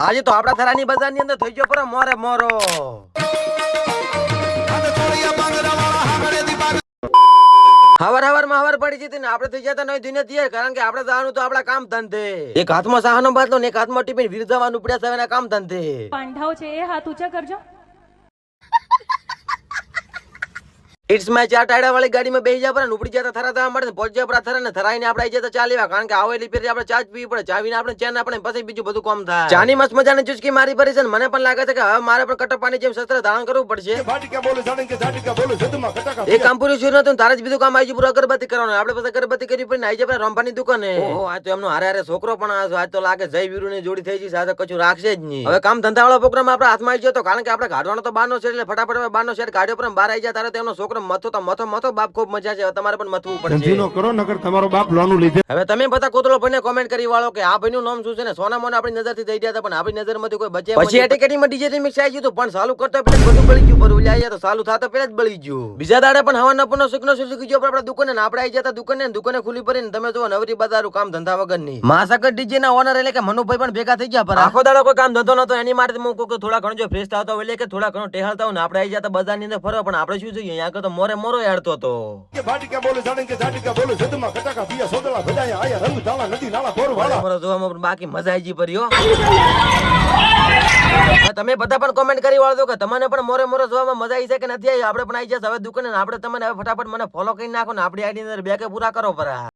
આજે તો આપડા થરાની બજારની અંદર થઈ ગયો પર મોરે મોરો હવાર માં હવાર પડી જતી ને આપડે થઈ જતા નહીં દિને તૈયાર કારણ કે આપડે જવાનું તો આપડા કામ ધંધે એક હાથમાં સાહનો બાટલો ને એક હાથમાં ટિફિન વીર જવાનું પડ્યા છે કામ ધંધે પાંઠાઓ છે એ હાથ ઊંચા કરજો. ઇટ્સ માય ચાર ટાયડા વાળી ગાડીમાં બેસી જા પર ઉપડી જતા થરા જવા મળે પહોંચ જાય પર થરા ને થરાઈને આપણે આવી જતા ચાલીવા કારણ કે આવેલી ફેર આપણે ચા પીવી પડે ચાવીને આપણે ચેન આપણે પછી બીજું બધું કામ થાય ચાની મસ્ત મજાની ચુસ્કી મારી પડી છે મને પણ લાગે છે કે હવે મારે પણ કટપ્પાની જેમ શસ્ત્ર ધારણ કરવું પડશે એક કામ પૂરું થયું નતું તારે જ બીજું કામ આવી પૂરું અગરબત્તી કરવાનું આપણે પછી અગરબત્તી કરી પડી આવી જાય રંભાની દુકાને ઓહો આ તો એમનો હારે હારે છોકરો પણ આવ્યો આજ તો લાગે જય વીરુ ની જોડી થઈ ગઈ સાથે કશું રાખશે જ નહીં હવે કામ ધંધા વાળો પ્રોગ્રામ આપણે હાથમાં આવી ગયો તો કારણ કે આપણે ગાડવાનો તો બારનો છે એટલે ફટાફટ બારનો સેટ ગાડીઓ પર બહાર આવી જાય ત્યારે તેમનો છોકરો મથો તો મથો તો બાપ ખૂબ મજા છે તમારે પણ મથવું પડશે કરો નકર તમારો બાપ લોનું લીધે હવે તમે બધા કોતરો ભાઈને કોમેન્ટ કરી વાળો કે આ ભાઈનું નામ શું છે ને સોના મોને આપણી નજરથી થઈ ગયા હતા પણ આપણી નજરમાંથી કોઈ બચે પછી એટીકેટીમાં ડીજે મિક્સ આવી ગયું પણ ચાલુ કરતો પેલા બધું બળી ગયું પર ઓલી આવ્યા તો ચાલુ થતા પેલા જ બળી ગયું બીજા દાડે પણ હવા નપનો સુકનો સુકી ગયો આપણા દુકાને ને આપણે આવી જતા દુકાને ખુલી પડીને તમે જો નવરી બજારું કામ ધંધા વગર ની માસાકર ડીજે ના ઓનર એટલે કે મનુભાઈ પણ ભેગા થઈ ગયા પર આખો દાડો કોઈ કામ ધંધો નતો એની માટે હું કોઈ થોડા ઘણો જો ફ્રેશ થતો એટલે કે થોડા ઘણો ટેહાલતા હોય ને આપણે આવી જતા બજારની અંદર ફરવા પણ આપણે શું જોઈએ અહીંયા તો મોરે મોરો હેડતો હતો બાકી મજા આવી પડી હો તમે બધા પણ કોમેન્ટ કરી વાળો કે તમને પણ મોરે મોરે જોવામાં મજા આવી છે કે નથી આવી આપણે પણ આવી જશે હવે દુકાને આપણે તમને હવે ફટાફટ મને ફોલો કરી નાખો ને આપણી આઈડી અંદર બે કે પૂરા કરો પરા